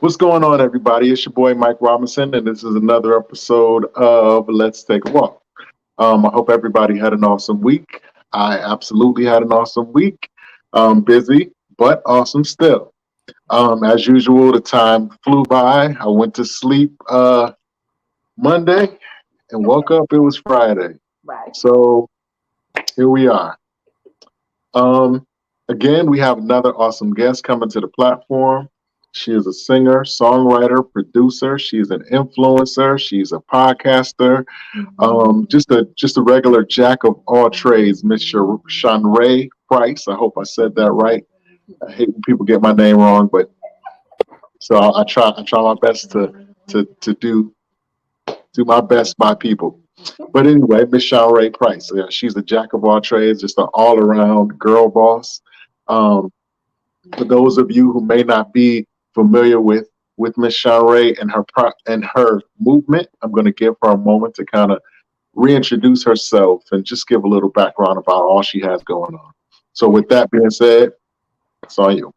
What's going on, everybody? It's your boy Mike Robinson, and this is another episode of Let's Take a Walk. I hope everybody had an awesome week. I absolutely had an awesome week. Busy, but awesome still. As usual, the time flew by. I went to sleep Monday and woke up. It was Friday. Right. So here we are. Um, Again, we have another awesome guest coming to the platform. She is a singer, songwriter, producer. She's an influencer. She's a podcaster. Just a regular jack of all trades, Miss Shanrae Price. I hope I said that right. I hate when people get my name wrong, but so I try my best to do my best by people. But anyway, Miss Shanrae Price. Yeah, she's a jack of all trades, just an all around girl boss. Um, for those of you who may not be familiar with Miss Shanrae and her movement, I'm going to give her a moment to kind of reintroduce herself and just give a little background about all she has going on. So, with that being said, it's on you.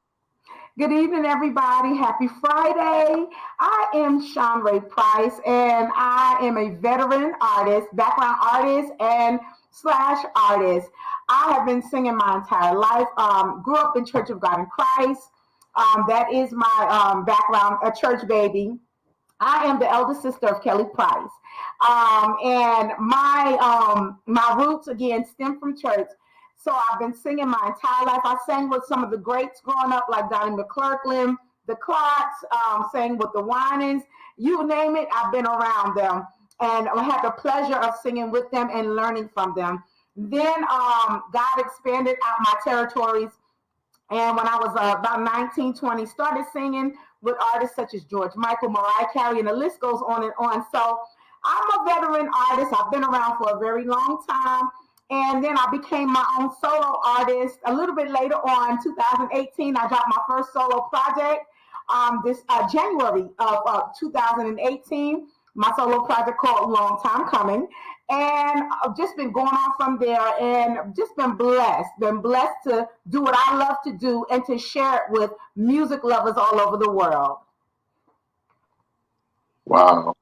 Good evening, everybody. Happy Friday. I am Shanrae Price, and I am a veteran artist, background artist, and slash artist. I have been singing my entire life. Grew up in Church of God in Christ. That is my background, a church baby. I am the elder sister of Kelly Price. And my roots again stem from church. So I've been singing my entire life. I sang with some of the greats growing up, like Donnie McClurkin, the Clarks, sang with the Winans. You name it, I've been around them. And I had the pleasure of singing with them and learning from them. Then God expanded out my territories. And when I was about 19, 20, started singing with artists such as George Michael, Mariah Carey, and the list goes on and on. So I'm a veteran artist. I've been around for a very long time. And then I became my own solo artist a little bit later on, 2018. I dropped my first solo project this January of 2018. My solo project called Long Time Coming. And I've just been going on from there and just been blessed to do what I love to do and to share it with music lovers all over the world. Wow.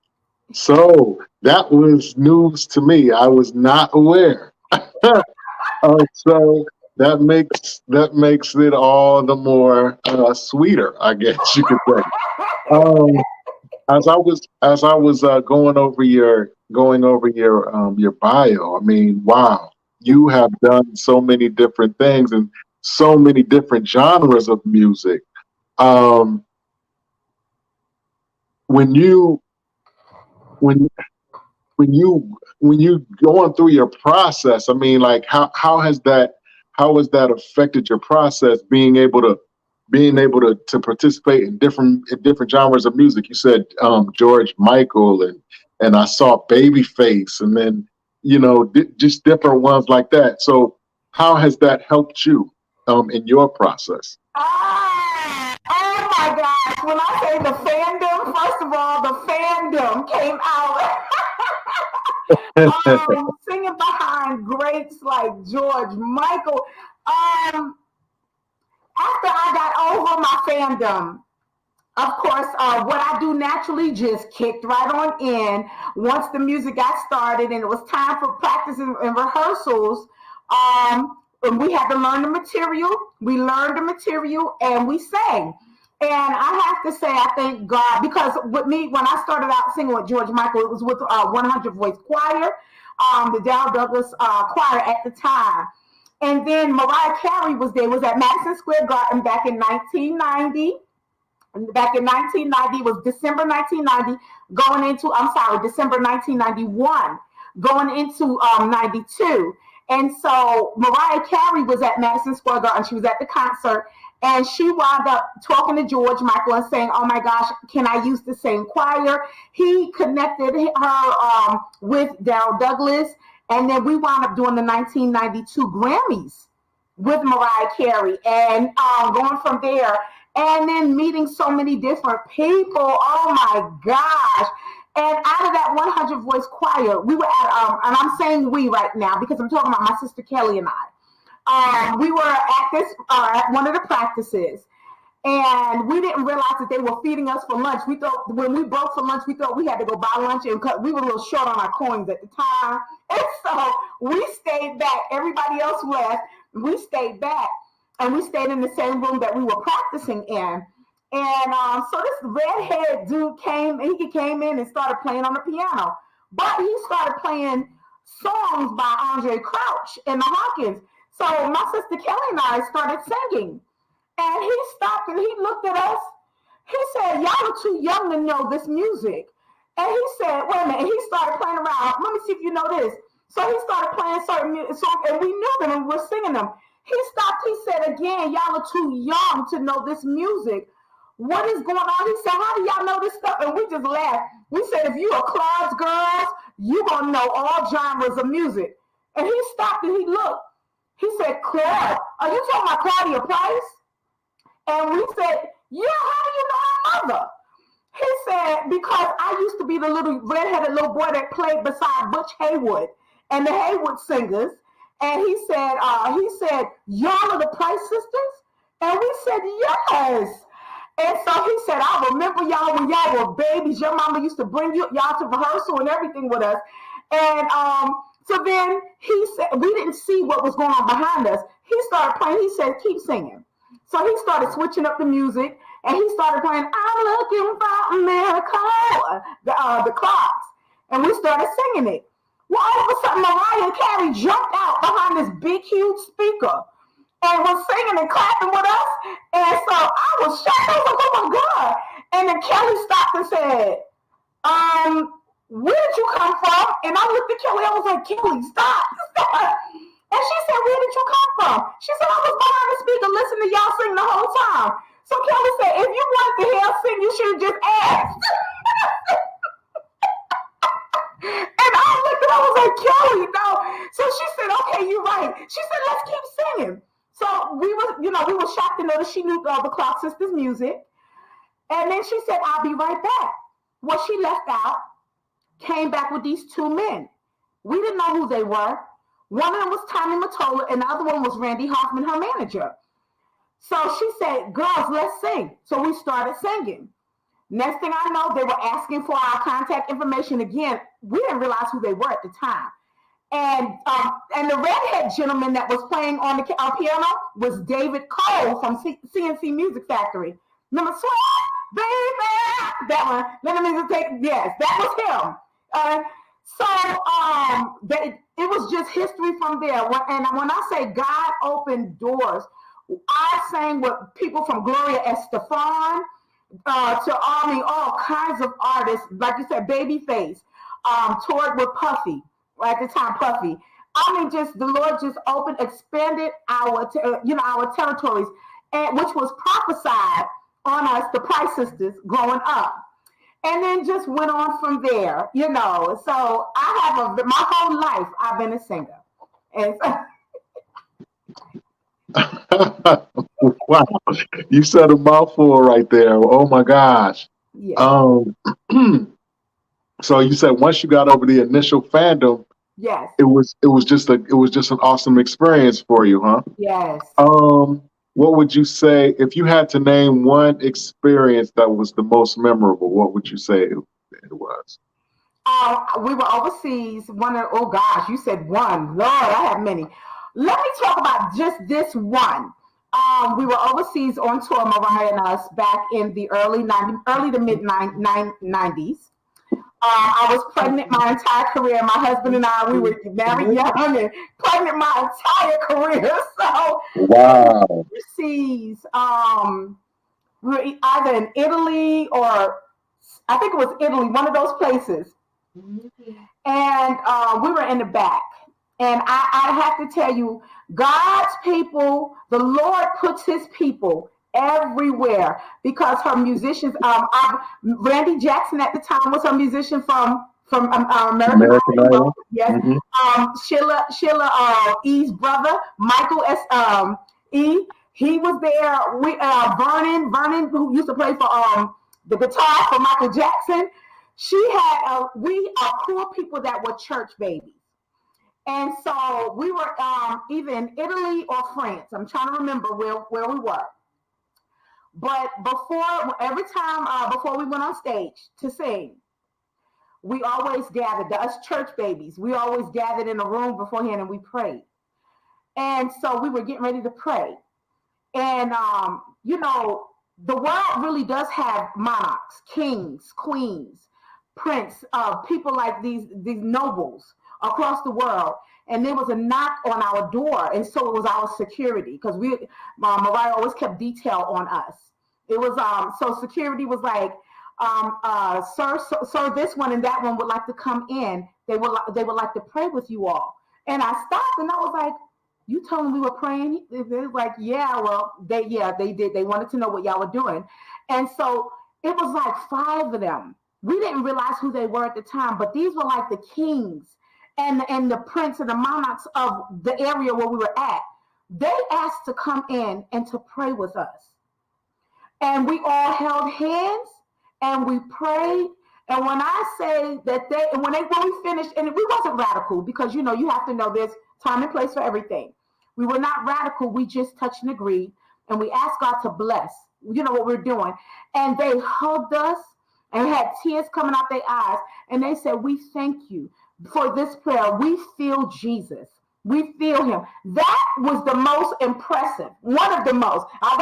So that was news to me. I was not aware. So that makes it all the more sweeter, I guess you could say. Um, as I was going over your bio. I mean, wow, you have done so many different things and so many different genres of music. Um, when you when when you going through your process, I mean, like how has that affected your process being able to participate in different genres of music? You said George Michael and I saw Babyface and then just different ones like that. So how has that helped you in your process? Oh my gosh. When I say the fandom, first of all, the fandom came out singing behind greats like George Michael. Um, After I got over my fandom, of course, what I do naturally just kicked right on in. Once the music got started and it was time for practice and rehearsals, and we had to learn the material. We learned the material and we sang. And I have to say, I thank God because with me, when I started out singing with George Michael, it was with 100 Voice Choir, the Dow Douglas choir at the time. And then Mariah Carey was there, was at Madison Square Garden back in 1990. Back in 1990, was December 1990, going into, I'm sorry, December 1991, going into 92. And so Mariah Carey was at Madison Square Garden. She was at the concert. And she wound up talking to George Michael and saying, "Oh my gosh, can I use the same choir?" He connected her with Daryl Douglas. And then we wound up doing the 1992 Grammys with Mariah Carey and going from there. And then meeting so many different people. Oh my gosh. And out of that 100 Voice Choir, we were at, and I'm saying we right now because I'm talking about my sister Kelly and I. We were at this, at one of the practices. And we didn't realize that they were feeding us for lunch. We thought when we broke for lunch, we thought we had to go buy lunch, and we were a little short on our coins at the time. And so we stayed back. Everybody else left. We stayed back, and we stayed in the same room that we were practicing in. And so this redhead dude came, and he came in and started playing on the piano. But he started playing songs by Andre Crouch and the Hawkins. So my sister Kelly and I started singing. And he stopped and he looked at us. He said, y'all are too young to know this music. And he said, wait a minute. And he started playing around. Let me see if you know this. So he started playing certain songs, and we knew them and we were singing them. He stopped. He said, again, y'all are too young to know this music. What is going on? He said, how do y'all know this stuff? And we just laughed. We said, if you are clubs girls, you're going to know all genres of music. And he stopped and he looked. He said, Claire, are you talking about Claudia Price? And we said, yeah, how do you know her mother? He said, because I used to be the little redheaded little boy that played beside Butch Haywood and the Haywood Singers. And he said, y'all are the Price sisters? And we said, yes. And so he said, I remember y'all when y'all were babies. Your mama used to bring y'all to rehearsal and everything with us. And so then he said, we didn't see what was going on behind us. He started playing. He said, keep singing. So he started switching up the music, and he started playing, I'm looking for America, the Clocks. And we started singing it. Well, all of a sudden, Mariah Carey jumped out behind this big, huge speaker and was singing and clapping with us. And so I was shocked. I was like, oh my God. And then Kelly stopped and said, where did you come from? And I looked at Kelly. I was like, Kelly, stop. And she said, where did you come from? She said, I was behind the speaker listening to y'all sing the whole time. So Kelly said, if you wanted to hear us sing, you should have just asked. And I looked and I was like, Kelly, no. So she said, okay, you're right. She said, let's keep singing. So we were shocked to know that she knew all the Clock Sisters music. And then she said, I'll be right back. Well, she left out, came back with these two men. We didn't know who they were. One of them was Tommy Mottola, and the other one was Randy Hoffman, her manager. So she said, girls, let's sing. So we started singing. Next thing I know, they were asking for our contact information again. We didn't realize who they were at the time. And the redhead gentleman that was playing on the piano was David Cole from CNC Music Factory. Remember, Sweat, Baby? That one. Let me just take, yes, that was him. It was just history from there. And when I say God opened doors, I sang with people from Gloria Estefan to all kinds of artists, like you said, Babyface, toured with Puffy, at the time Puffy. I mean, just the Lord just expanded our territories, and which was prophesied on us, the Price sisters, growing up. And then just went on from there, So I have my whole life, I've been a singer. And Wow, you said a mouthful right there. Oh my gosh. yeah. So you said once you got over the initial fandom, Yes. it was just an awesome experience for you, huh? Yes. What would you say if you had to name one experience that was the most memorable? What would you say it was? We were overseas. Oh gosh, you said one. Lord, I have many. Let me talk about just this one. We were overseas on tour, Mariah and us, back in the early to mid 90s. I was pregnant my entire career. My husband and I, we were married young and pregnant my entire career. So wow, overseas, we were either in Italy or I think it was Italy, one of those places. And we were in the back. And I have to tell you, God's people, the Lord puts his people everywhere because her musicians, Randy Jackson at the time was her musician from American Idol. Yes. Mm-hmm. Sheila E's brother, Michael E. He was there. Vernon, who used to play for the guitar for Michael Jackson. We are cool people that were church babies. And so we were either in Italy or France. I'm trying to remember where we were. But every time before we went on stage to sing, we always gathered, us church babies, we always gathered in a room beforehand and we prayed. And so we were getting ready to pray. And, the world really does have monarchs, kings, queens, prince, people like these nobles across the world. And there was a knock on our door. And so it was our security because Mariah always kept detail on us. It was, so security was like, sir, this one and that one would like to come in. They would like to pray with you all. And I stopped and I was like, you told them we were praying? They were like, yeah, well, they did. They wanted to know what y'all were doing. And so it was like five of them. We didn't realize who they were at the time, but these were like the kings and the prince and the monarchs of the area where we were at. They asked to come in and to pray with us. And we all held hands and we prayed. And when I say that when we finished, and we wasn't radical because, you have to know there's time and place for everything. We were not radical. We just touched and agreed. And we asked God to bless, what we're doing. And they hugged us and had tears coming out their eyes. And they said, we thank you for this prayer. We feel Jesus. We feel him. That was the most impressive. One of the most. I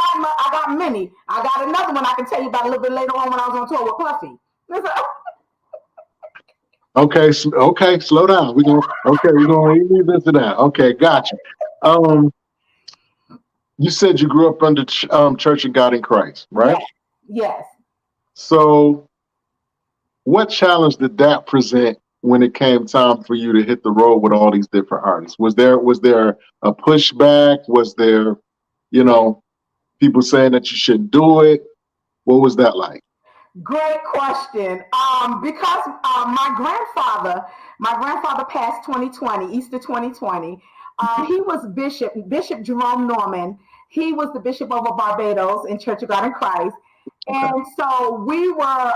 got many. I got another one I can tell you about a little bit later on when I was on tour with Puffy. Okay, okay, slow down. We're gonna revisit that. Okay, gotcha. Um, you said you grew up under Church of God in Christ, right? Yes. Yes. So, what challenge did that present when it came time for you to hit the road with all these different artists? Was there a pushback? Was there, people saying that you shouldn't do it? What was that like? Great question. Because my grandfather passed 2020, Easter 2020. He was Bishop Jerome Norman. He was the bishop over Barbados in Church of God in Christ. Okay. And so we were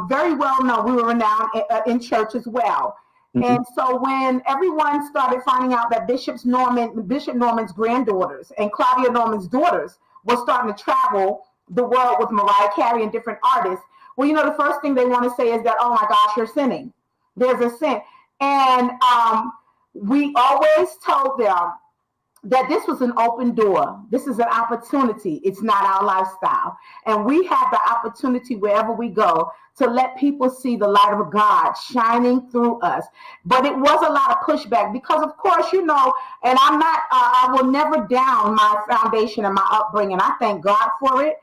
very well known. We were renowned in church as well. Mm-hmm. And so when everyone started finding out that Bishop Norman's granddaughters and Claudia Norman's daughters were starting to travel the world with Mariah Carey and different artists, well, the first thing they want to say is that, oh my gosh, you're sinning. There's a sin. And we always told them that this was an open door. This is an opportunity. It's not our lifestyle. And we have the opportunity wherever we go to let people see the light of God shining through us. But it was a lot of pushback because, of course, and I will never down my foundation and my upbringing. I thank God for it.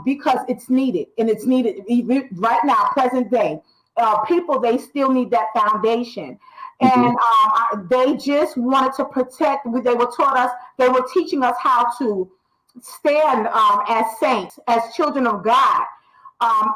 Because it's needed, and it's needed even right now, present day. People, they still need that foundation. And they just wanted to protect. They were teaching us how to stand as saints, as children of God,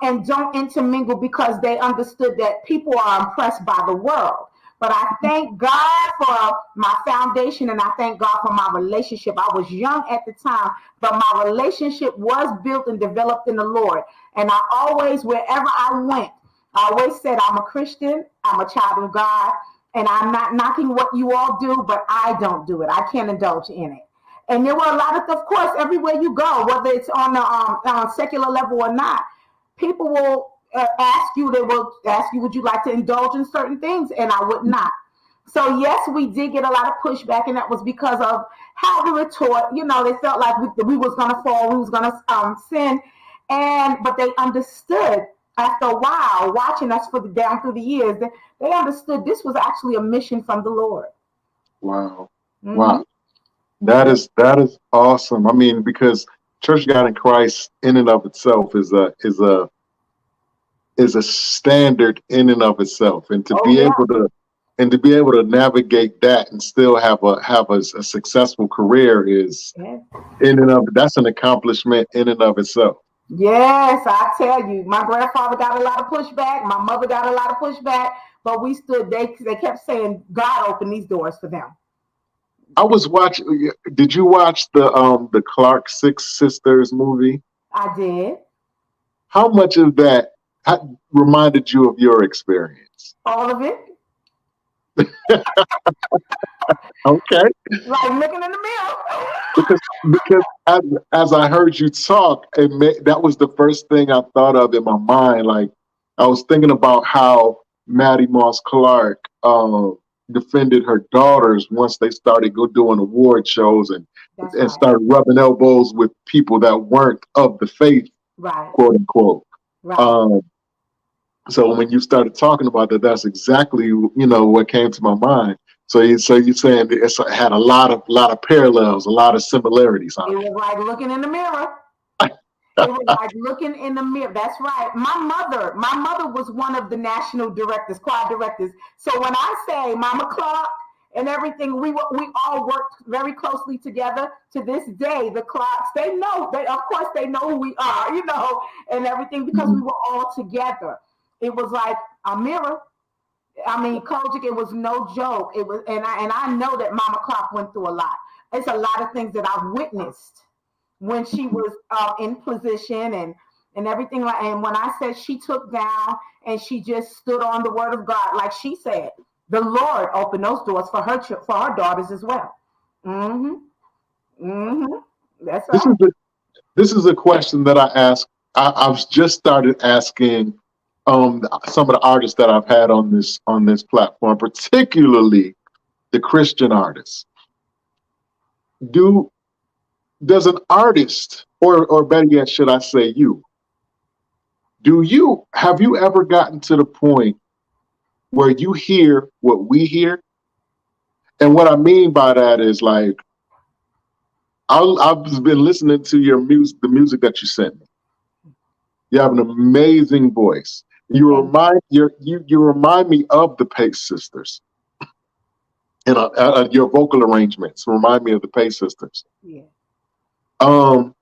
and don't intermingle because they understood that people are impressed by the world. But I thank God for my foundation and I thank God for my relationship. I was young at the time, but my relationship was built and developed in the Lord. And I always, wherever I went, I always said, I'm a Christian, I'm a child of God, and I'm not knocking what you all do, but I don't do it. I can't indulge in it. And there were a lot of course, everywhere you go, whether it's on the secular level or not, people will they will ask you, would you like to indulge in certain things? And I would not. So yes, we did get a lot of pushback, and that was because of how we were taught. They felt like we was going to fall, we was going to sin, but they understood after a while, watching us down through the years, they understood this was actually a mission from the Lord. Wow, wow, that is awesome. I mean, because Church of God in Christ, in and of itself, is a standard in and of itself, and to be able to navigate that and still have a successful career is that's an accomplishment in and of itself. Yes, I tell you, my grandfather got a lot of pushback, my mother got a lot of pushback, but we stood. They kept saying God opened these doors for them. I was watching. Did you watch the Clark Six Sisters movie? I did. How much of that reminded you of your experience? All of it. Okay. Like looking in the mirror. Because as I heard you talk, that was the first thing I thought of in my mind. Like I was thinking about how Maddie Moss Clark defended her daughters once they started go doing award shows That's and right. started rubbing elbows with people that weren't of the faith, Right. quote unquote. Right. Um, so when you started talking about that, that's exactly what came to my mind. So you're saying it had a lot of parallels, a lot of similarities, huh? It was like looking in the mirror. It was like looking in the mirror. That's right. My mother was one of the national directors, choir directors. So when I say Mama Clark and everything, we all worked very closely together. To this day, the Clarks, they know, they of course they know who we are, and everything because we Mhm. were all together. It was like a mirror. I mean, Kojic, it was no joke. It was, and I know that Mama Clark went through a lot. It's a lot of things that I've witnessed when she was in position and everything like. And when I said she took down and she just stood on the word of God, like she said, the Lord opened those doors for her daughters as well. Mm-hmm. Mm-hmm. That's This right. is this is a question that I ask. I've just started asking some of the artists that I've had on this platform, particularly the Christian artists. Do does an artist, or better yet, should I say you? Do you have you ever gotten to the point where you hear what we hear? And what I mean by that is like I've been listening to your music, the music that you sent me. You have an amazing voice. Thank You remind me of the Pace Sisters, and your vocal arrangements remind me of the Pace Sisters. you. Yeah. Um,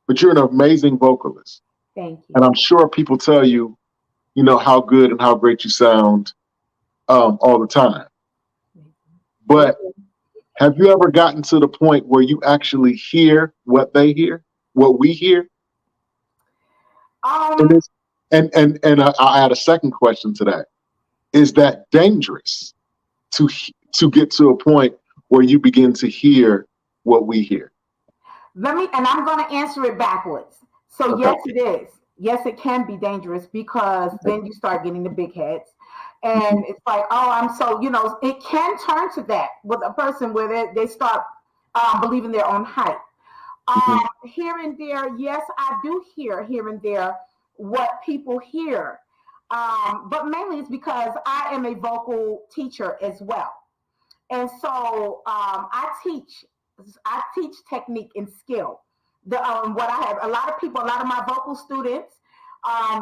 but you're an amazing vocalist, Thank and you. I'm sure people tell you, how good and how great you sound all the time. They But have you ever gotten to the point where you actually hear what they hear, what we hear? And um it's and I'll add a second question to that. Is that dangerous to get to a point where you begin to hear what we hear? and I'm going to answer it backwards. So Okay. yes, it is. Yes, it can be dangerous because then you start getting the big heads, and it's like, oh, I'm so it can turn to that with a person where they start believing their own hype. Mhm. Here and there, yes, I do hear here and there what people hear, but mainly it's because I am a vocal teacher as well. And so I teach technique and skill. What I have, a lot of people, a lot of my vocal students,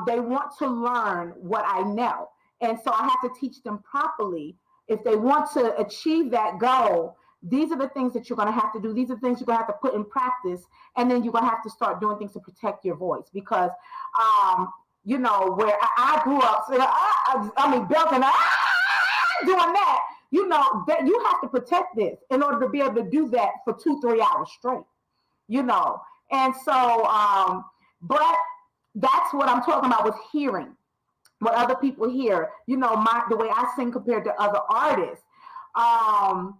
they want to learn what I know, and so I have to teach them properly. If they want to achieve that goal, these are the things that you're going to have to do. These are the things you're going to have to put in practice, and then you're going to have to start doing things to protect your voice because, where I grew up, so I mean, belting, doing that, that you have to protect this in order to be able to do that for 2 3 hours straight, you know and so but that's what I'm talking about with hearing what other people hear, the way I sing compared to other artists. um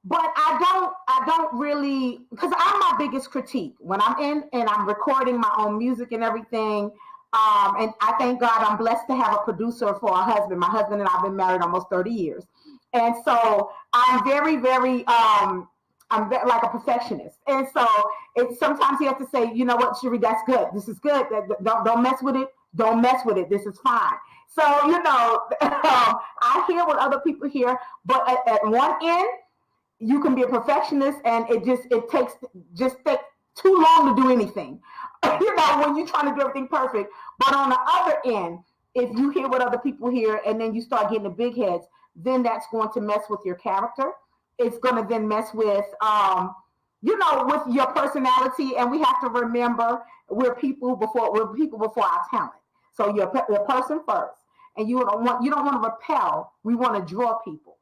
but I don't really, because I'm my biggest critique when I'm in and I'm recording my own music and everything. And I thank God I'm blessed to have a producer for a husband. My husband and I've been married almost 30 years. And so I'm very, very, like a perfectionist. And so it's sometimes he has to say, you know what, Cherie, that's good. This is good. Don't mess with it. Don't mess with it. This is fine. So, I hear what other people hear, but at one end, you can be a perfectionist and it takes just take too long to do anything. When you're trying to do everything perfect. But on the other end, if you hear what other people hear and then you start getting the big heads, then that's going to mess with your character. It's going to then mess with your personality. And we have to remember we're people before our talent. So you're a person first, and you don't want to repel. We want to draw people.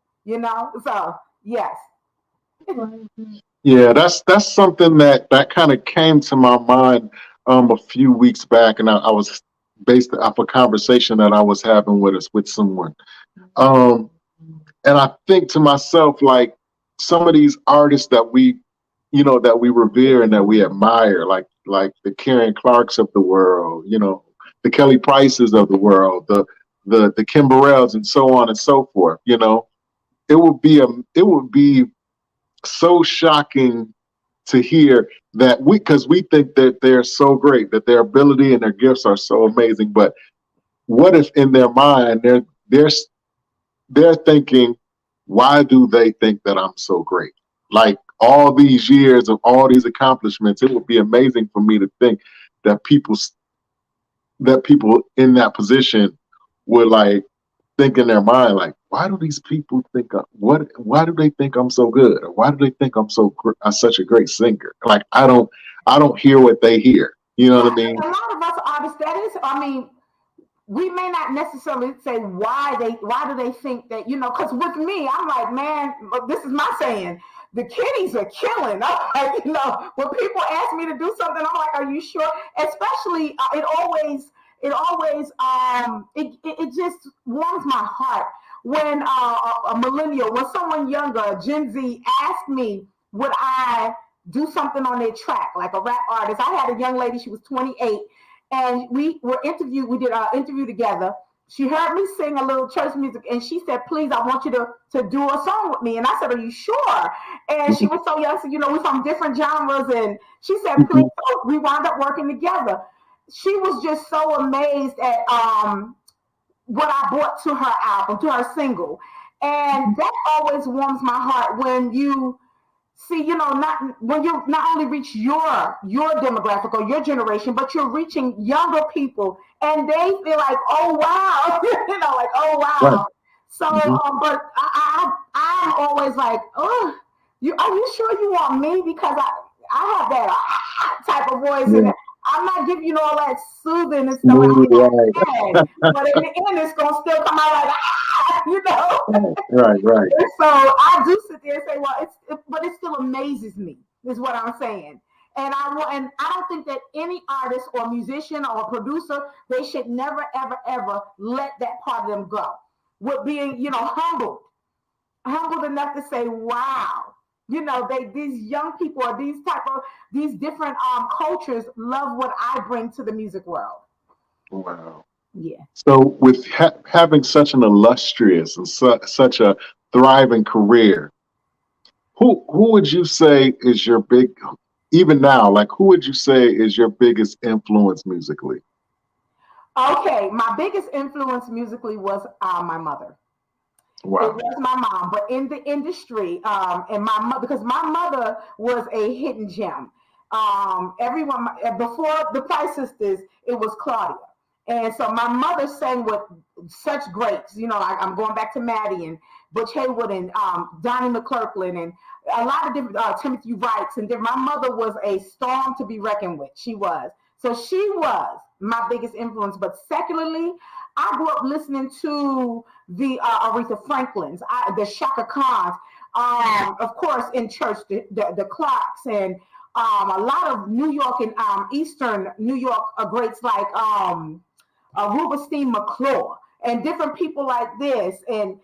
So yes. Yeah, that's something that kind of came to my mind a few weeks back, and I was based off a conversation that I was having with someone. Um, and I think to myself, like, some of these artists that we, that we revere and that we admire, like the Karen Clarks of the world, the Kelly Prices of the world, the Kim Burrells, and so on and so forth. It would be so shocking to hear that because we think that they're so great, that their ability and their gifts are so amazing. But what if in their mind they're thinking, why do they think that I'm so great? Like, all these years of all these accomplishments, it would be amazing for me to think that people in that position would, like, think in their mind, like, why do these people think why do they think I'm so good, or why do they think I'm such a great singer? Like, I don't hear what they hear. You know Yeah, what I mean? a lot of us artists, that is, I mean, we may not necessarily say why do they think that, because with me, I'm like, man, this is my saying, the kiddies are killing. I'm like, when people ask me to do something, I'm like, are you sure? Especially, it just warms my heart when a millennial, when someone younger, Gen Z, asked me, would I do something on their track, like a rap artist. I had a young lady, she was 28, and we did an interview together. She heard me sing a little church music, and she said, please, I want you to do a song with me. And I said, are you sure? And she was so young, so, we're from different genres. And she said, please. So we wound up working together. She was just so amazed at what I brought to her album, to her single. And that always warms my heart when you see, not when you not only reach your demographic or your generation, but you're reaching younger people, and they feel like, oh wow, like, oh Right. wow. So, Mm-hmm. but I'm always like, oh, are you sure you want me? Because I have that type of voice, and Yeah. I'm not giving you all that soothing and stuff Smooth, like right. that. But in the end, it's gonna still come out like, Right, right. So I do sit there and say, well, but it still amazes me, is what I'm saying. And I don't think that any artist or musician or producer, they should never, ever, ever let that part of them go. With being, humbled enough to say, wow, these young people or these different cultures love what I bring to the music world. Wow. Yeah. So, with having such an illustrious and such a thriving career, who would you say is your even now, like, who would you say is your biggest influence musically? Okay, my biggest influence musically was my mother. It Wow. was my mom, but in the industry, and my mother, because my mother was a hidden gem. Everyone before the Price Sisters, it was Claudia, and so my mother sang with such greats. I'm going back to Maddie and Butch Haywood and Donnie McClurkin and a lot of different Timothy Wrights and different. My mother was a storm to be reckoned with. She was. So she was my biggest influence. But secularly, I grew up listening to the Aretha Franklins, the Shaka Khans, of course, in church, the Clarks, and a lot of New York and Eastern New York greats like Rubenstein McClure and different people like this. And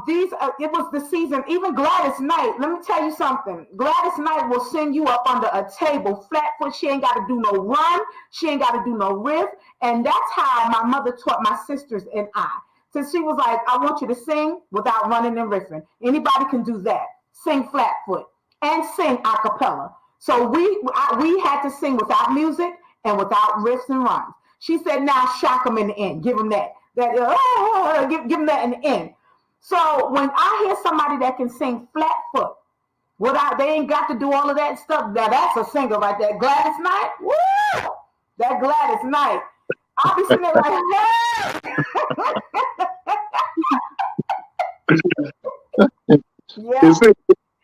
these it was the season. Even Gladys Knight. Let me tell you something. Gladys Knight will send you up under a table, flat foot. She ain't got to do no run. She ain't got to do no riff. And that's how my mother taught my sisters and I. So she was like, I want you to sing without running and riffing. Anybody can do that. Sing flat foot and sing a cappella. So we had to sing without music and without riffs and runs. She said, now shock them in the end. Give them that. Give them that in the end. So when I hear somebody that can sing flat foot, they ain't got to do all of that stuff. Now that's a singer right there. Gladys Knight, woo! That Gladys Knight. I'll be sitting there like, hey! Yeah.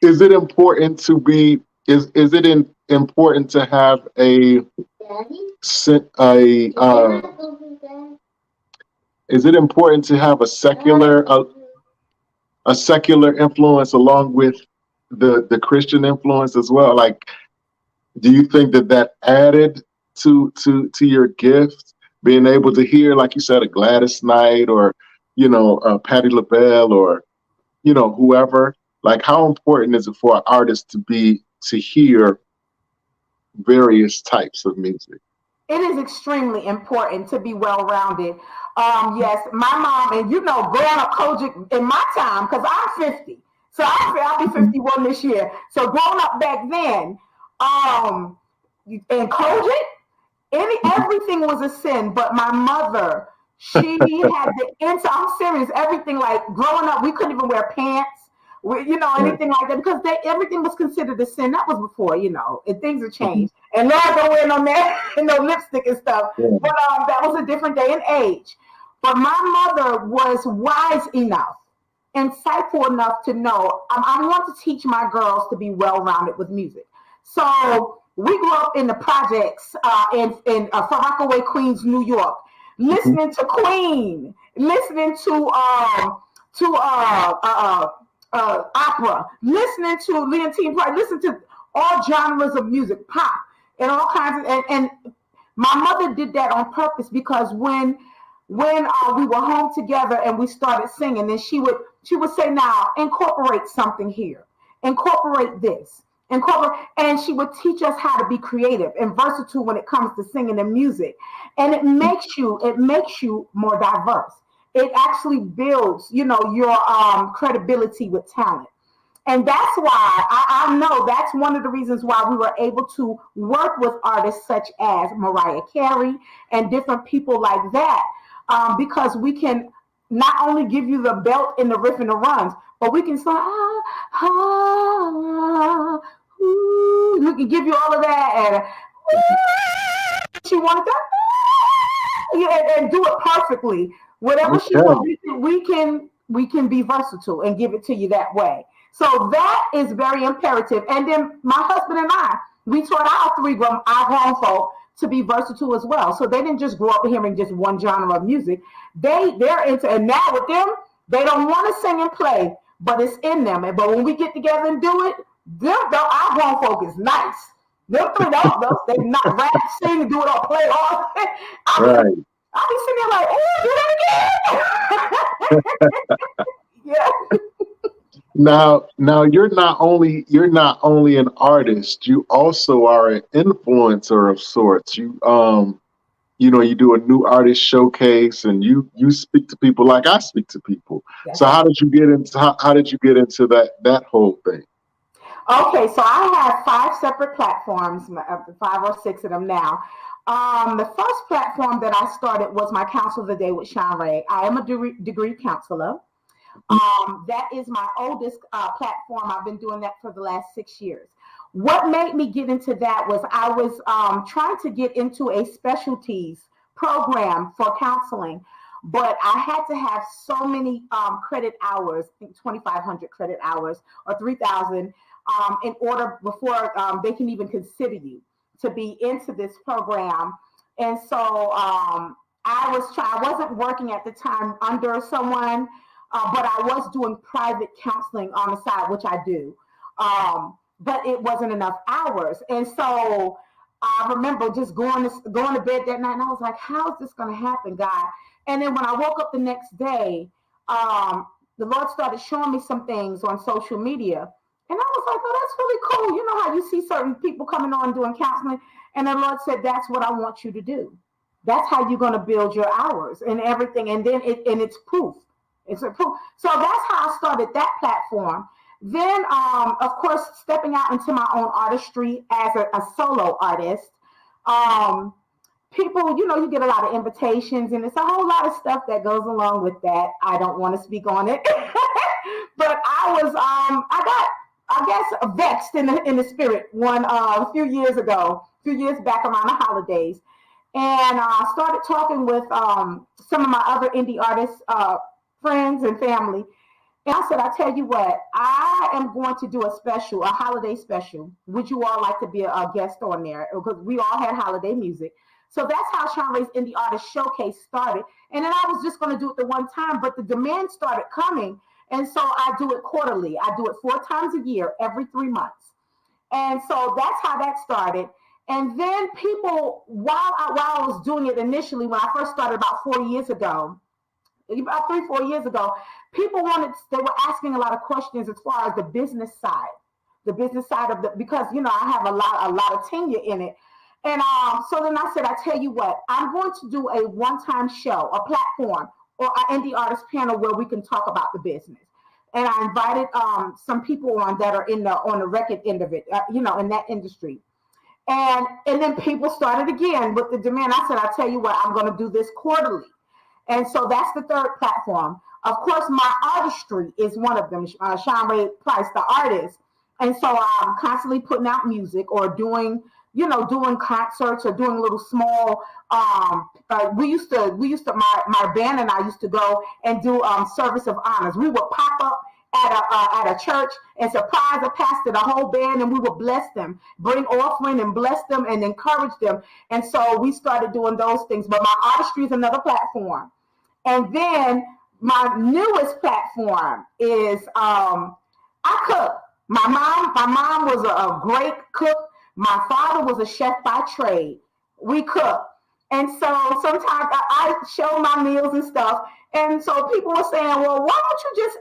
Is it important to be is it important to have is it important to have a secular influence along with the Christian influence as well? Like, do you think that added to your gift, being able to hear, like you said, a Gladys Knight or Patti LaBelle or whoever. Like, how important is it for an artist to hear various types of music? It is extremely important to be well rounded. Yes, my mom, and growing up Kojic in my time, because I'm 50, so I'll be Mhm. 51 this year. So growing up back then, um, in Kojic, Mhm. everything was a sin. But my mother, she had the answer. I'm serious. Everything, like growing up, we couldn't even wear pants. Right. Anything like that, because everything was considered a sin. That was before, and things have Mhm. changed. And Lord don't wear no no lipstick and stuff. Yeah. But that was a different day and age. But my mother was wise enough, insightful enough to know I want to teach my girls to be well rounded with music. So we grew up in the projects in Far Rockaway, Queens, New York, Mhm. listening to Queen, listening to opera, listening to Leontine Price, listening to all genres of music, pop, and all kinds of and my mother did that on purpose because when we were home together and we started singing, then she would say, "Now incorporate something here, incorporate this, incorporate," and she would teach us how to be creative and versatile when it comes to singing and music, and it makes you more diverse. It actually builds, your credibility with talent. And that's why I know that's one of the reasons why we were able to work with artists such as Mariah Carey and different people like that, because we can not only give you the belt and the riff and the runs, but we can say, ooh, we can give you all of that, and she wanted that, and do it perfectly. Whatever she wants, Okay. we can be versatile and give it to you that way. So that is very imperative. And then my husband and I, we taught our grown folk to be versatile as well. So they didn't just grow up hearing just one genre of music. They're into, and now with them, they don't want to sing and play, but it's in them. But when we get together and do it, our grown folk is nice. Them three, those they not rap, sing, do it all, play all. I'll be Right. I'll be sitting there like, oh, do that again. Yeah. Now you're not only an artist, you also are an influencer of sorts. You do a new artist showcase, and you speak to people like I speak to people. That's So right. how did you get into that whole thing? Okay, so I have five separate platforms, five or six of them now. The first platform that I started was my Counsel of the Day with Shanrae. I am a degree counselor. That is my oldest platform. I've been doing that for the last 6 years. What made me get into that was I was trying to get into a specialties program for counseling, but I had to have so many credit hours, I think 2,500 credit hours or 3,000, in order before they can even consider you to be into this program. And so I wasn't working at the time under someone, but I was doing private counseling on the side, which I do. But it wasn't enough hours. And so I remember just going to bed that night, and I was like, how is this going to happen, God? And then when I woke up the next day, the Lord started showing me some things on social media. And I was like, oh, that's really cool. You know how you see certain people coming on doing counseling? And the Lord said, that's what I want you to do. That's how you're going to build your hours and everything. And then it's proof. It's a proof. So that's how I started that platform. Then, of course, stepping out into my own artistry as a solo artist. Um, People, you get a lot of invitations, and it's a whole lot of stuff that goes along with that. I don't want to speak on it, but I got, I guess, vexed in the spirit a few years back around the holidays, and I started talking with some of my other indie artists, friends and family. And I said, I tell you what, I am going to do a holiday special. Would you all like to be a guest on there? Because we all had holiday music. So that's how Shanrae's Indie Artist Showcase started. And then I was just going to do it the one time, but the demand started coming. And so I do it quarterly. I do it 4 times a year, every 3 months. And so that's how that started. And then people, while I was doing it initially, when I first started about 4 years ago, about 3, 4 years ago, they were asking a lot of questions as far as the business side of the, because I have a lot of tenure in it. And so then I said, I tell you what, I'm going to do a one-time show, a platform, or an indie artist panel where we can talk about the business. And I invited some people on that are on the record end of it, in that industry. And then people started again with the demand. I said, I tell you what, I'm going to do this quarterly. And so that's the third platform. Of course, my artistry is one of them. Shanrae Price, the artist. And so I'm constantly putting out music or doing concerts or doing little small. We used to my band and I used to go and do service of honors. We would pop up at a church and surprise a pastor, the whole band, and we would bless them, bring offering and bless them and encourage them. And so we started doing those things. But my artistry is another platform. And then my newest platform is I cook. My mom was a great cook. My father was a chef by trade. We cook. And so sometimes I show my meals and stuff. And so people were saying, well, why don't you just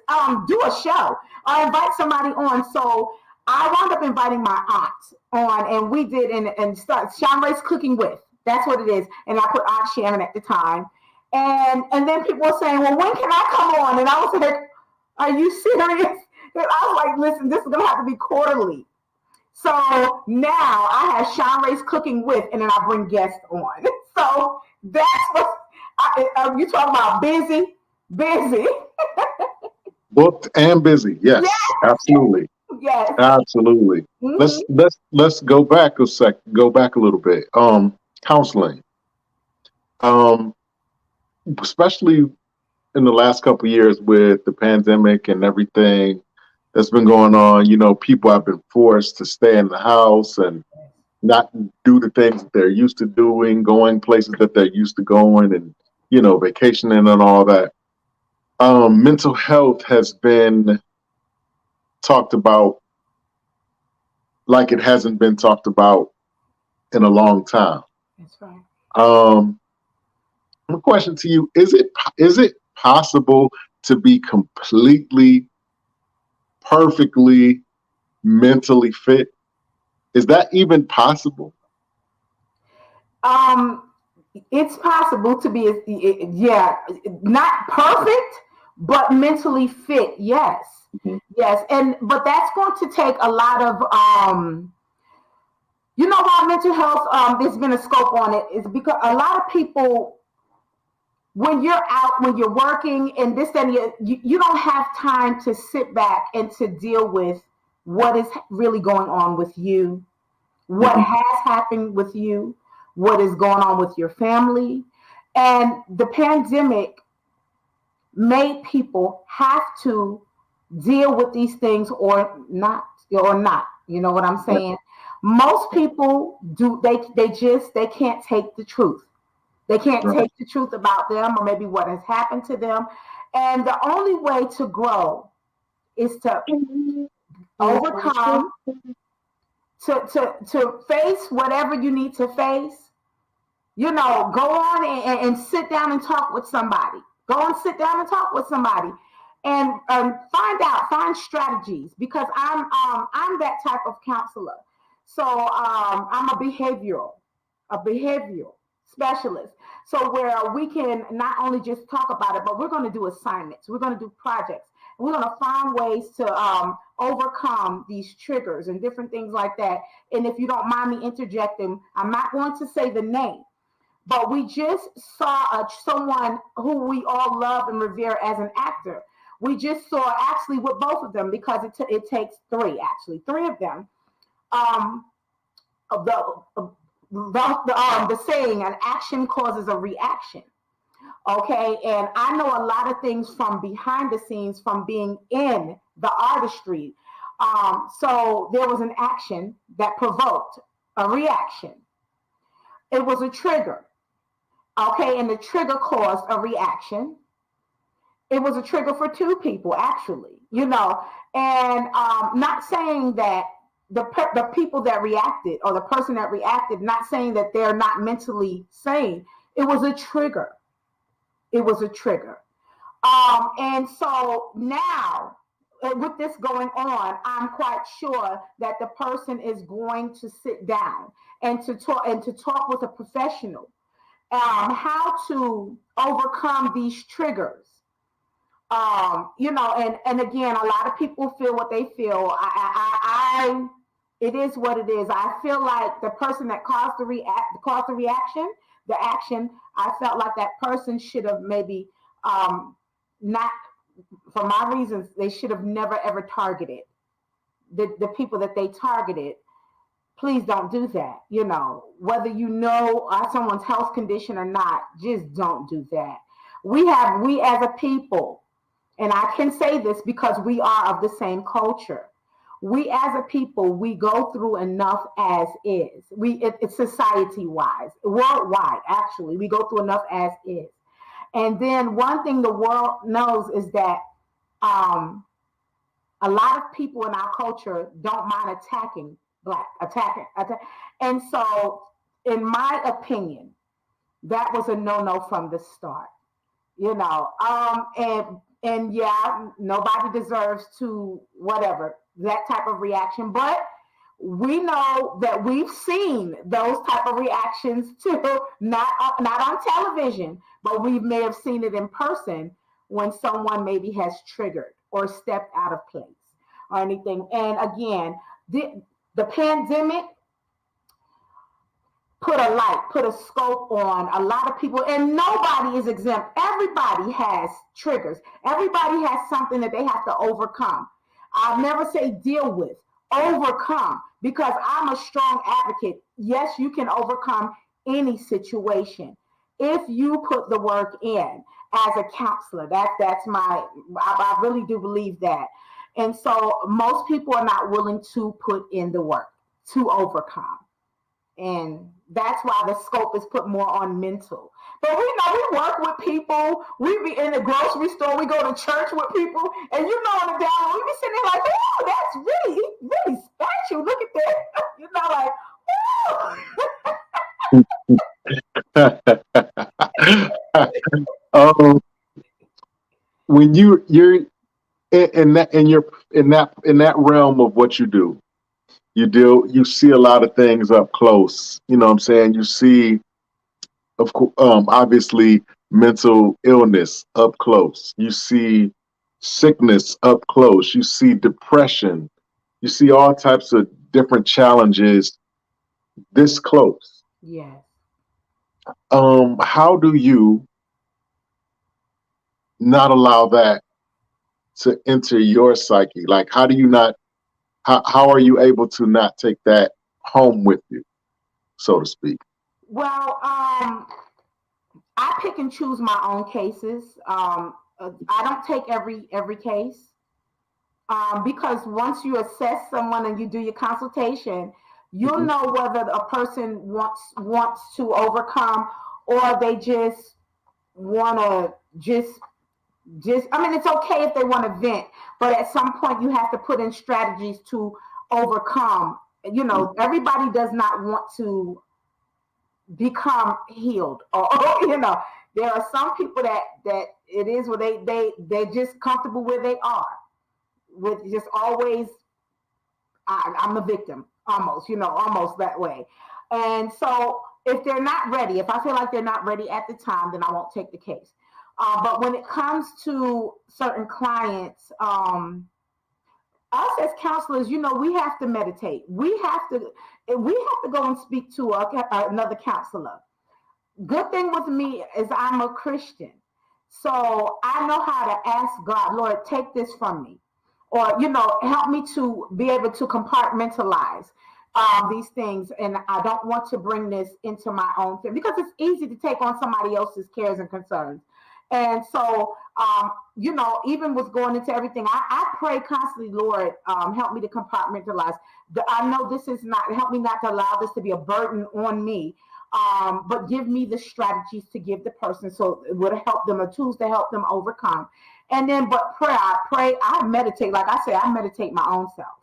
do a show or invite somebody on? So I wound up inviting my aunt on, and we did and start Shanrae's Cooking With. That's what it is. And I put Aunt Sharon at the time. And then people were saying, well, when can I come on? And I was like, are you serious? And I was like, listen, this is going to have to be quarterly. So now I have Shanrae's Cooking With, and then I bring guests on. So that's what you talk about, busy. Booked and busy. Yes, absolutely. Yes. Absolutely. Mm-hmm. Let's go back a sec. Go back a little bit. Counseling. Um, Especially in the last couple of years with the pandemic and everything that's been going on, people have been forced to stay in the house and not do the things that they're used to doing, going places that they're used to going, and vacationing and all that. Mental health has been talked about like it hasn't been talked about in a long time. That's right. My question to you, is it possible to be completely, perfectly mentally fit? Is that even possible? It's possible to be, not perfect, but mentally fit. Yes, Mhm. yes, but that's going to take a lot of, why mental health. There's been a scope on it. Is because a lot of people, when you're out, when you're working, and this and you don't have time to sit back and to deal with what is really going on with you, what Mhm. has happened with you, what is going on with your family. And the pandemic made people have to deal with these things or not. You know what I'm Right. saying? Most people do they can't take the truth. They can't Right. take the truth about them or maybe what has happened to them. And the only way to grow is to overcome, to face whatever you need to face. Go on and sit down and talk with somebody. Go and sit down and talk with somebody, and find strategies, because I'm that type of counselor. So I'm a behavioral specialist. So where we can not only just talk about it, but we're going to do assignments. We're going to do projects. We're going to find ways to overcome these triggers and different things like that. And if you don't mind me interjecting, I'm not going to say the name, but we just saw someone who we all love and revere as an actor. We just saw, actually, with both of them, because it takes three of them. Um, the saying, an action causes a reaction. Okay, and I know a lot of things from behind the scenes, from being in the artistry. So there was an action that provoked a reaction. It was a trigger. Okay, and the trigger caused a reaction. It was a trigger for two people, actually, and not saying that the people that reacted, or the person that reacted, not saying that they're not mentally sane. It was a trigger. It was a trigger. And so now, with this going on, I'm quite sure that the person is going to sit down and to talk with a professional, how to overcome these triggers. And again, a lot of people feel what they feel. It is what it is. I feel like the person that caused the reaction, the action, I felt like that person should have maybe, not, for my reasons, they should have never ever targeted the people that they targeted. Please don't do that. Whether someone's health condition or not, just don't do that. We as a people, and I can say this because we are of the same culture. We as a people, we go through enough as is. It's society wise, worldwide, actually, we go through enough as is. And then one thing the world knows is that, um, a lot of people in our culture don't mind attacking. And so, in my opinion, that was a no-no from the start. And yeah, nobody deserves to whatever that type of reaction, but we know that we've seen those type of reactions too, not on television, but we may have seen it in person when someone maybe has triggered or stepped out of place or anything. And again, the pandemic put a scope on a lot of people, and nobody is exempt. Everybody has triggers. Everybody has something that they have to overcome. I'll never say deal with, overcome, because I'm a strong advocate. Yes, you can overcome any situation if you put the work in as a counselor. I really do believe that. And so most people are not willing to put in the work to overcome. And that's why the scope is put more on mental. But we know we work with people. We be in the grocery store. We go to church with people, and on the down, we be sitting there like, "Oh, that's really special. Look at that." um, when you're in that realm of what you do, you see a lot of things up close. You know what I'm saying? You see, of course, obviously mental illness up close. You see sickness up close. You see depression. You see all types of different challenges this close. Yes. How do you not allow that to enter your psyche? Like, how do you not? How are you able to not take that home with you, so to speak? Well, I pick and choose my own cases. I don't take every case, because once you assess someone and you do your consultation, you'll Hmm. know whether a person wants to overcome, or they just want to just. I mean, it's okay if they want to vent, but at some point you have to put in strategies to overcome. Everybody does not want to become healed, or there are some people that it is where they're just comfortable where they are, with just always, I'm a victim, almost, almost that way. And so if they're not ready, if I feel like they're not ready at the time, then I won't take the case. But when it comes to certain clients, us as counselors, we have to meditate. We have to go and speak to another counselor. Good thing with me is I'm a Christian. So I know how to ask God, Lord, take this from me. Or, help me to be able to compartmentalize these things. And I don't want to bring this into my own thing, because it's easy to take on somebody else's cares and concerns. And so, even with going into everything, I pray constantly, Lord, help me to compartmentalize. I know this is not, help me not to allow this to be a burden on me, but give me the strategies to give the person, so it would help them, or tools to help them overcome. And then, but prayer, I pray, I meditate. Like I say, I meditate my own self.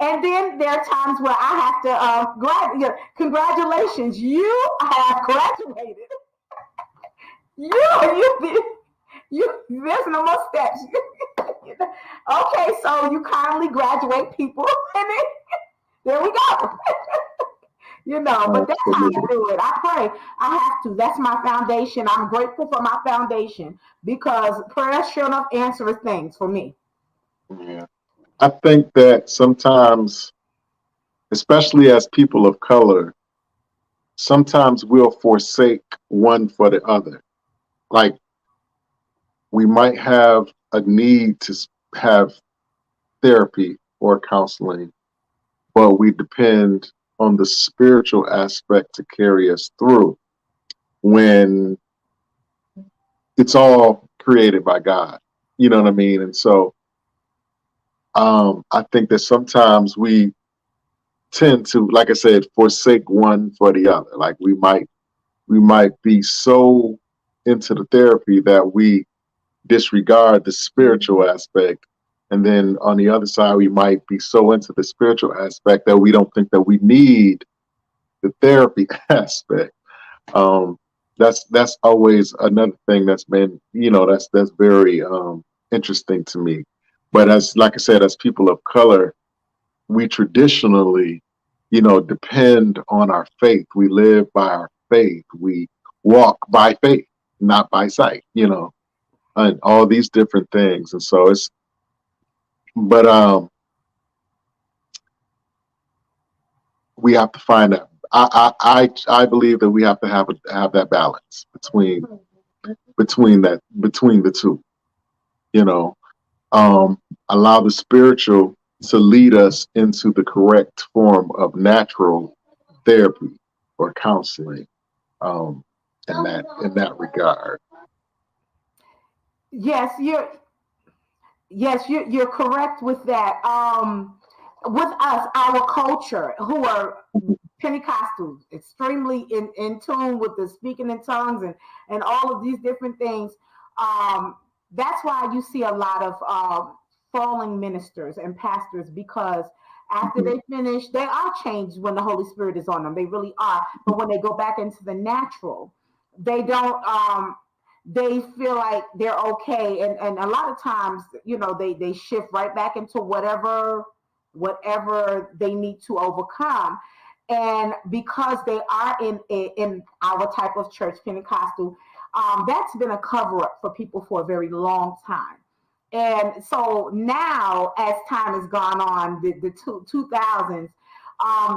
And then there are times where I have to, congratulations, you have graduated. You did. There's no more steps. Okay, so you kindly graduate people, and then there we go. But that's how I Absolutely. do it. I pray. I have to. That's my foundation. I'm grateful for my foundation because prayer sure enough answers things for me. Yeah. I think that sometimes, especially as people of color, sometimes we'll forsake one for the other. Like we might have a need to have therapy or counseling, but we depend on the spiritual aspect to carry us through when it's all created by God. You know what I mean? And so I think that sometimes we tend to, like I said, forsake one for the other. Like we might be so into the therapy that we disregard the spiritual aspect. And then on the other side, we might be so into the spiritual aspect that we don't think that we need the therapy aspect. Um, that's always another thing that's been, that's very interesting to me. But as like I said, as people of color, we traditionally, depend on our faith. We live by our faith. We walk by faith, not by sight. And all these different things. And so but we have to find that. I believe that we have to have that balance between the two. You know, allow the spiritual to lead us into the correct form of natural therapy or counseling. Um, in that regard. Yes, you're correct with that. With us, our culture, who are Pentecostals, extremely in tune with the speaking in tongues and all of these different things. Um, that's why you see a lot of falling ministers and pastors because after Mhm. they finish, they are changed when the Holy Spirit is on them. They really are. But when they go back into the natural, they don't. They feel like they're okay, and a lot of times, they shift right back into whatever they need to overcome. And because they are in our type of church, Pentecostal, that's been a cover up for people for a very long time. And so now, as time has gone on, the 2000s,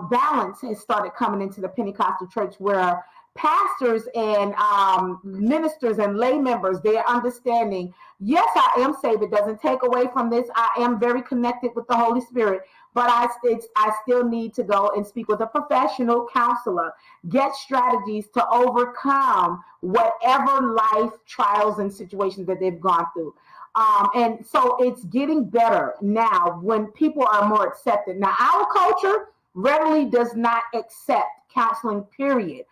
balance has started coming into the Pentecostal church where pastors and ministers and lay members, they're understanding, yes, I am saved. It doesn't take away from this. I am very connected with the Holy Spirit, but I still need to go and speak with a professional counselor, get strategies to overcome whatever life trials and situations that they've gone through. And so it's getting better now when people are more accepted. Now, our culture readily does not accept counseling, period.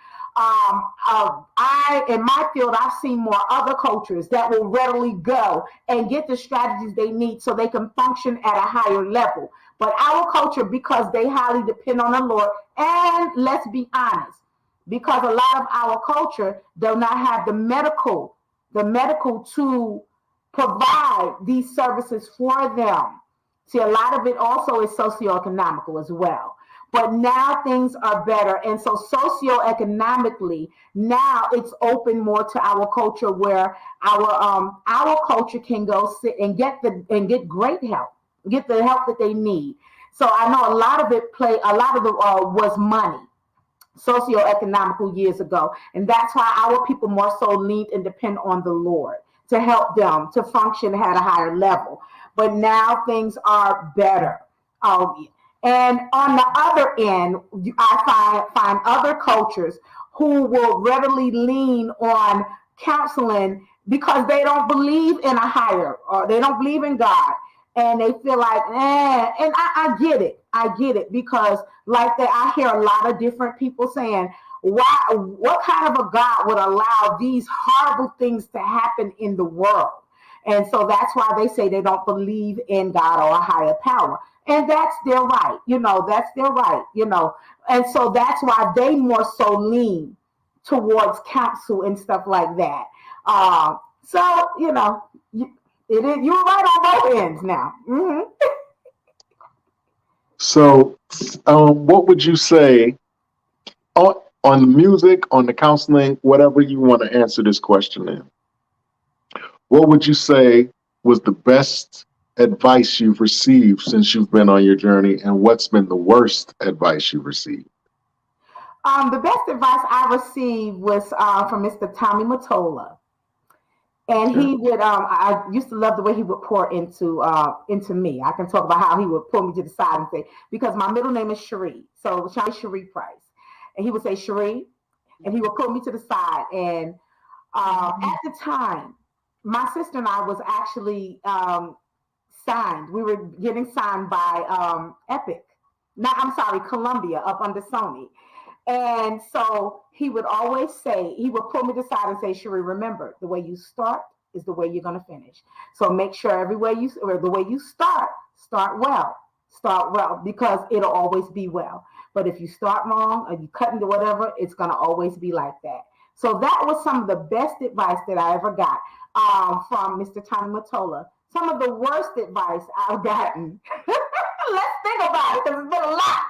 In my field, I've seen more other cultures that will readily go and get the strategies they need so they can function at a higher level. But our culture, because they highly depend on the Lord, and let's be honest, because a lot of our culture do not have the medical to provide these services for them. See, a lot of it also is socioeconomical as well. But now things are better. And so socioeconomically, now it's open more to our culture where our culture can go sit and get great help, get the help that they need. So I know a lot of it was money socioeconomical years ago. And that's why our people more so lean and depend on the Lord to help them to function at a higher level. But now things are better. And on the other end, I find other cultures who will readily lean on counseling because they don't believe in a higher or they don't believe in God. And they feel like, and I get it. I get it because like that, I hear a lot of different people saying, why, what kind of a God would allow these horrible things to happen in the world? And so that's why they say they don't believe in God or a higher power. And that's their right, that's their right. And so that's why they more so lean towards counsel and stuff like that. So, it is, you're right on both ends now. So, what would you say on, on the music, on the counseling, whatever you want to answer this question in? What would you say was the best advice you've received since you've been on your journey, and what's been the worst advice you've received? The best advice I received was from Mr. Tommy Mottola. And Okay. he would, I used to love the way he would pour into me. I can talk about how he would pull me to the side and say, because my middle name is Cherie. So Cherie Price. And he would say, Cherie, and he would pull me to the side. And at the time, my sister and I was actually signed. We were getting signed by Epic. No, I'm sorry, Columbia up under Sony. And so he would always say, he would pull me to the side and say, Cherie, remember, the way you start is the way you're going to finish. So make sure the way you start well. Start well because it'll always be well. But if you start wrong or you cut into whatever, it's going to always be like that. So that was some of the best advice that I ever got from Mr. Tommy Mottola. Some of the worst advice I've gotten. Let's think about it because it's been a lot.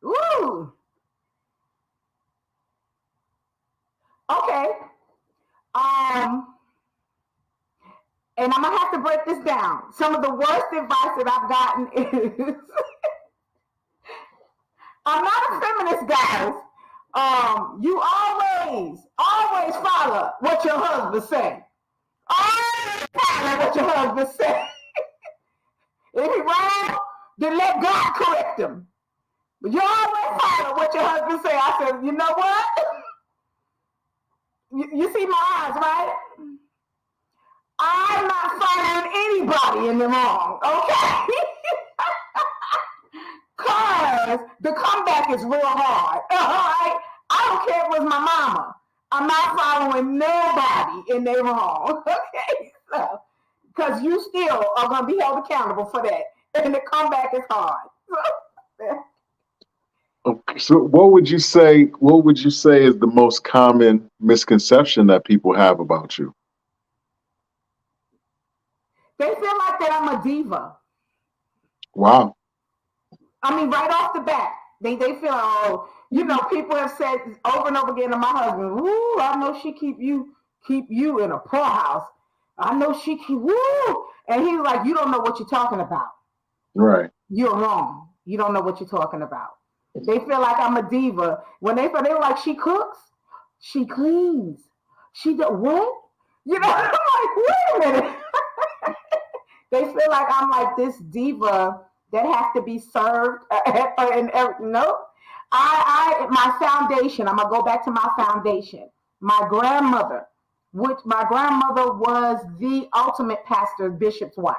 Ooh. Okay. And I'm gonna have to break this down. Some of the worst advice that I've gotten is I'm not a feminist, guys. You always follow what your husband say. Always follow what your husband say. If he's wrong, then let God correct him. But you always follow what your husband say. I said, you know what? You see my eyes, right? I'm not following anybody in the wrong, okay? Because the comeback is real hard. All right? I don't care if it was my mama. I'm not following nobody in their wrong, okay? So, because you still are going to be held accountable for that. And the comeback is hard. So, Okay. So, what would you say? What would you say is the most common misconception that people have about you? they feel like that I'm a diva. Wow. I mean, right off the bat, they feel, oh, people have said over and over again to my husband, "Ooh, I know she keep you in a poorhouse. I know she keep woo," and he's like, "You don't know what you're talking about. Right. You're wrong. You don't know what you're talking about." They feel like I'm a diva. When they were like, she cooks, she cleans, she does what? I'm like, wait a minute. They feel like I'm like this diva that has to be served. And no, my foundation. I'm gonna go back to my foundation. My grandmother, which my grandmother was the ultimate pastor, bishop's wife,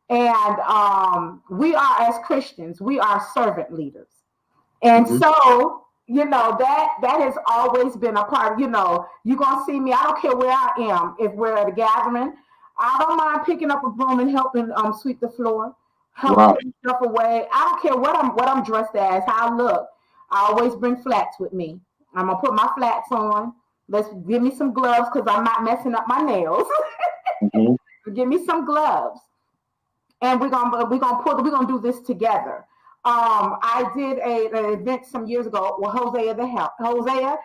and we are as Christians, we are servant leaders, and Hmm. so that has always been a part of, you're gonna see me, I don't care where I am, if we're at a gathering, I don't mind picking up a broom and helping sweep the floor, help Wow. put stuff away. I don't care what I'm dressed as, how I look. I always bring flats with me. I'm gonna put my flats on. Let's give me some gloves because I'm not messing up my nails. Hmm. Give me some gloves, and we're gonna do this together. I did an event some years ago with Hosea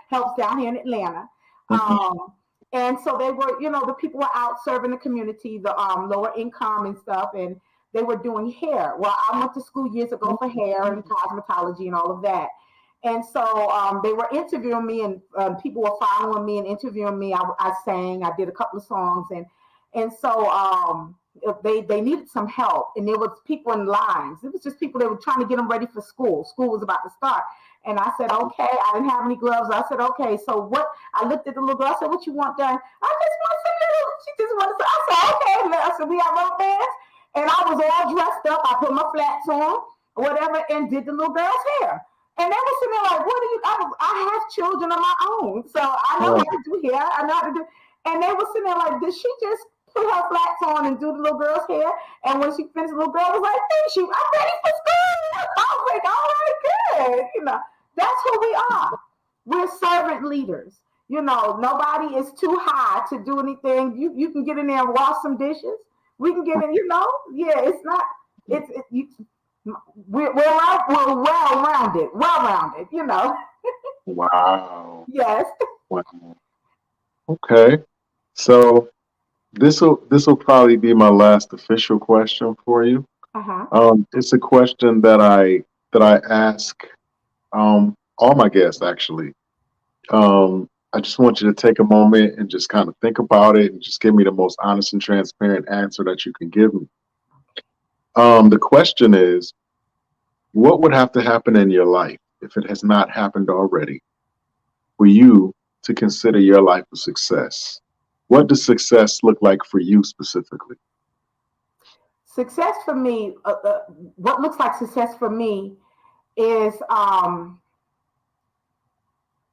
helps down here in Atlanta. Hmm. Um, and so they were, the people were out serving the community, the lower income and stuff, and they were doing hair. Well, I went to school years ago for hair and cosmetology and all of that. And so they were interviewing me, and people were following me and interviewing me. I sang, I did a couple of songs, and so they needed some help, and there was people in lines. It was just people that were trying to get them ready for school. School was about to start, and I said, okay. I didn't have any gloves. I said, okay. So what? I looked at the little girl. I said, what you want done? I just want some little. She just wanted. I said, okay. I said, we have rubber bands, and I was all dressed up. I put my flats on, whatever, and did the little girl's hair. And they were sitting there like, what do you? I have children of my own, so I know how Right. to do hair. I know how to do. And they were sitting there like, did she just put her flats on and do the little girl's hair? And when she finished, the little girl was like, thank you, I'm ready for school. I was like, all right, good. That's who we are. We're servant leaders. Nobody is too high to do anything. You can get in there and wash some dishes. We can get in. Yeah, it's not. You, we're well rounded. Well rounded. Wow. Yes. Wow. Okay. So this will probably be my last official question for you. Uh huh. It's a question that I ask all my guests actually. I just want you to take a moment and just kind of think about it and just give me the most honest and transparent answer that you can give me. The question is, what would have to happen in your life if it has not happened already for you to consider your life a success? What does success look like for you specifically? Success for me, what looks like success for me is,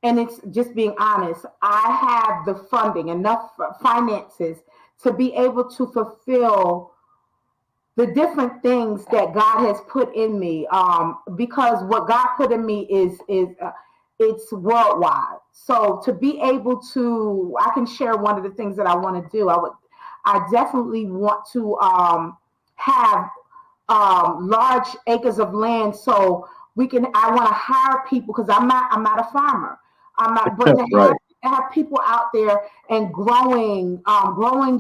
and it's just being honest, I have the funding, enough finances to be able to fulfill the different things that God has put in me. Because what God put in me is it's worldwide. So to be able to, I can share one of the things that I want to do. I definitely want to have large acres of land so we can. I want to hire people because I'm not a farmer. I'm not, but to have Right, have people out there and growing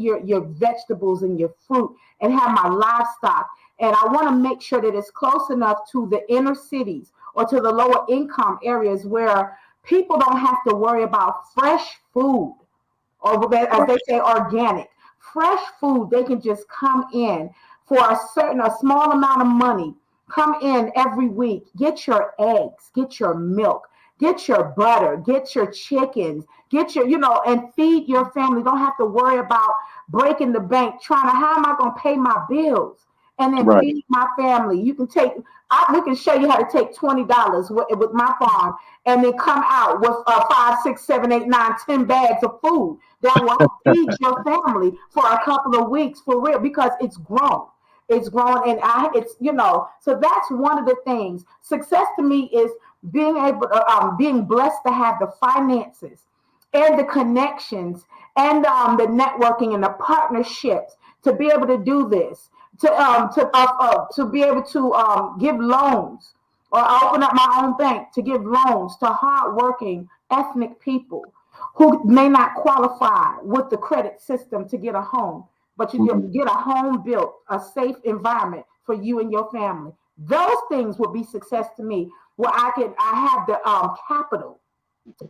your vegetables and your fruit and have my livestock. And I want to make sure that it's close enough to the inner cities or to the lower income areas where people don't have to worry about fresh food, or as they say, organic. Fresh food, they can just come in for a small amount of money. Come in every week, get your eggs, get your milk, get your butter, get your chickens, get and feed your family. Don't have to worry about breaking the bank, trying to, how am I going to pay my bills? And then right, feed my family. We can show you how to take $20 with my farm and then come out with 5, 6, 7, 8, 9, 10 bags of food that will feed your family for a couple of weeks for real because it's grown. It's grown, and so that's one of the things. Success to me is being blessed to have the finances and the connections and the networking and the partnerships to be able to do this, to be able to give loans or open up my own bank to give loans to hardworking ethnic people who may not qualify with the credit system to get a home, but you mhm, get a home built, a safe environment for you and your family. Those things will be success to me, where I have the capital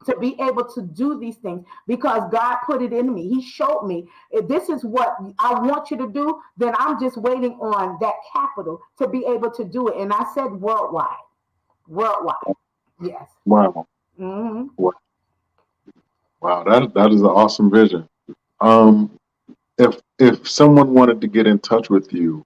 to be able to do these things because God put it in me. He showed me, if this is what I want you to do, then I'm just waiting on that capital to be able to do it. And I said worldwide, worldwide. Yes. wow, Hmm. wow, wow. That is an awesome vision. Um, if someone wanted to get in touch with you,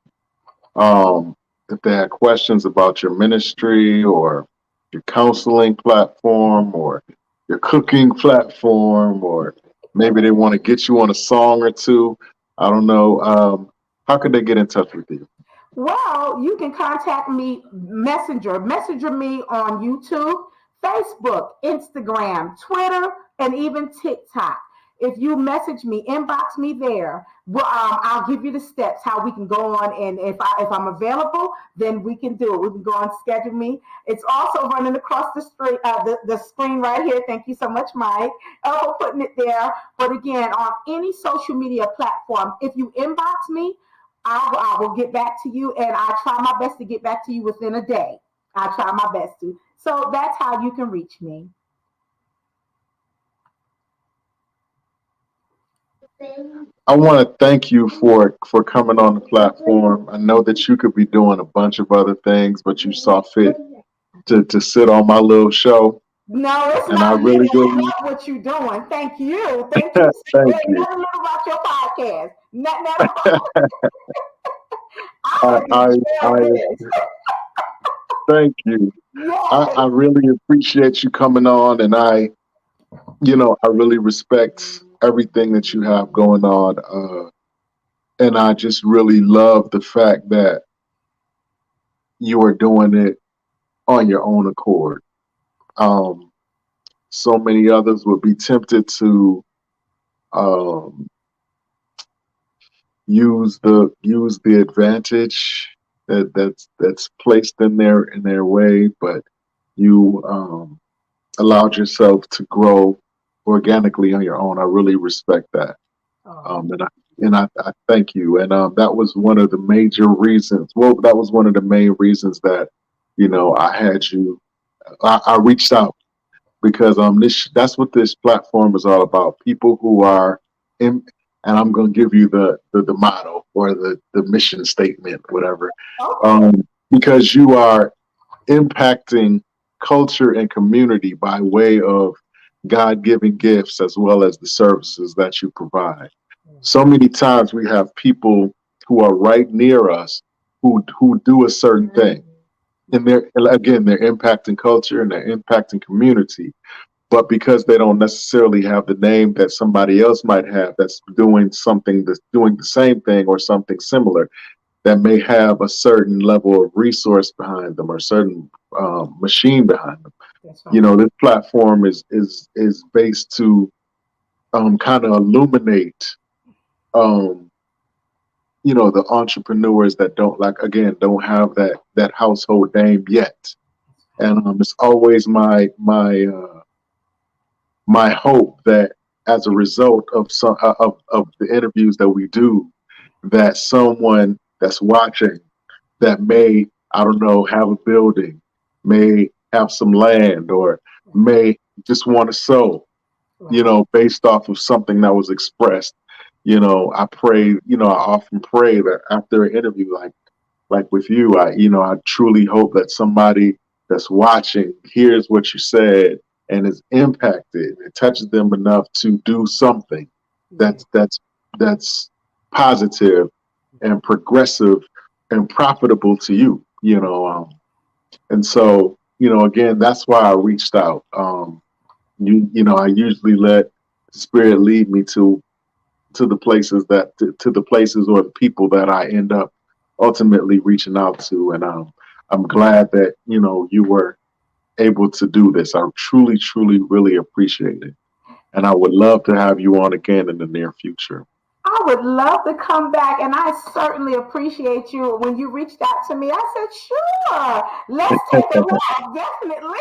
um, if they had questions about your ministry or your counseling platform or your cooking platform, or maybe they want to get you on a song or two, I don't know. How could they get in touch with you? Well, you can contact me, messenger me on YouTube, Facebook, Instagram, Twitter, and even TikTok. If you message me, inbox me there. Well, I'll give you the steps how we can go on, and if I'm available, then we can do it. We can go on, schedule me. It's also running across the street, the screen right here. Thank you so much, Mike, for putting it there. But again, on any social media platform, if you inbox me, I will get back to you, and I try my best to get back to you within a day. I try my best to. So that's how you can reach me. I want to thank you for coming on the platform. I know that you could be doing a bunch of other things, but you saw fit to sit on my little show, No, it's and I not little. really, I really love what you're doing. Thank you. Thank you. thank Ain't you. nothing little about your podcast. Nothing at all. I I, had to I, share I this. thank you. Yes. I really appreciate you coming on, and I really respect everything that you have going on. And I just really love the fact that you are doing it on your own accord. Um, so many others would be tempted to um, use the advantage that's placed in their way, but you allowed yourself to grow organically on your own. I really respect that, Oh, and I thank you. And that was one of the major reasons. Well, that was one of the main reasons that I had you. I reached out because this that's what this platform is all about. People who are in, and I'm going to give you the motto or the mission statement, whatever, okay. um, because you are impacting culture and community by way of God given gifts as well as the services that you provide. So many times we have people who are right near us who do a certain thing. And they're impacting culture and they're impacting community. But because they don't necessarily have the name that somebody else might have that's doing the same thing or something similar, that may have a certain level of resource behind them or a certain machine behind them. That's right. This platform is based to kind of illuminate um, the entrepreneurs that don't have that household name yet. And it's always my hope that as a result of of the interviews that we do, that someone that's watching that may, I don't know, have a building, may have some land, or may just want to sow, Right. based off of something that was expressed. I pray, I often pray that after an interview like with you, I truly hope that somebody that's watching hears what you said and is impacted. It touches them enough to do something Yeah. that's that's that's positive and progressive and profitable to you. And so again, that's why I reached out. I usually let the spirit lead me to the places to the places or the people that I end up ultimately reaching out to. And I'm glad that you were able to do this. I truly, truly, really appreciate it, and I would love to have you on again in the near future. I would love to come back, and I certainly appreciate you. When you reached out to me, I said, "Sure, let's take a walk." Definitely.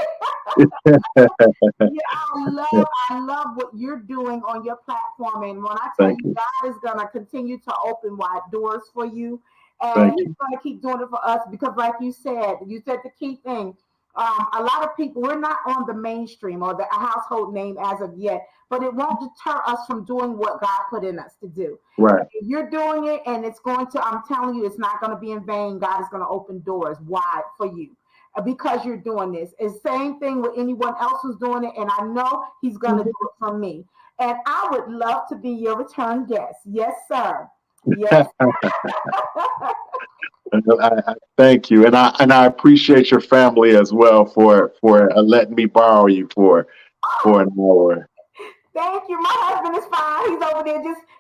Yeah, I love what you're doing on your platform. And when I tell Thank you, you, God is gonna continue to open wide doors for you, and thank He's you. gonna keep doing it for us because, like you said the key thing. A lot of people, we're not on the mainstream or the household name as of yet, but it won't deter us from doing what God put in us to do. Right, If you're doing it, and it's going to, I'm telling you, it's not going to be in vain. God is going to open doors wide for you because you're doing this. It's the same thing with anyone else who's doing it, and I know He's going to do it for me. And I would love to be your return guest. Yes, sir. Yes. I thank you, and I appreciate your family as well for letting me borrow you for an hour. Thank you. My husband is fine.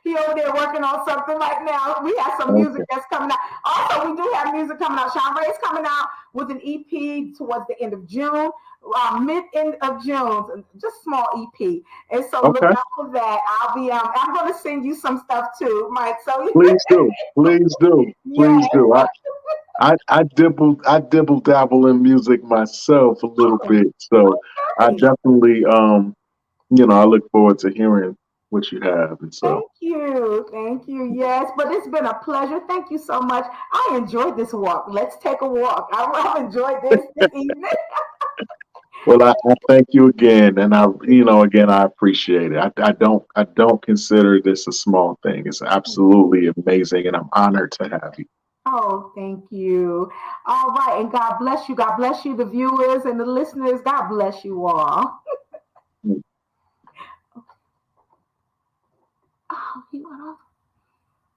He over there working on something right now. We have some music Okay, that's coming out. Also, we do have music coming out. Shanrae is coming out with an EP towards the end of June, mid end of June, just small EP. And so look okay. out for that. I'm going to send you some stuff too, Mike. So Please do, please do, yeah. please do. I dibble dabble in music myself a little Oh, bit, so I okay. definitely I look forward to hearing what you have, and so Thank you. Thank you. Yes, but it's been a pleasure. Thank you so much. I enjoyed this walk. Let's take a walk. I've enjoyed this evening. well, I thank you again, and again I appreciate it. I don't consider this a small thing. It's absolutely amazing, and I'm honored to have Oh, thank you. All right. And God bless you. God bless you, the viewers and the listeners. God bless you all. you. Oh, he went off.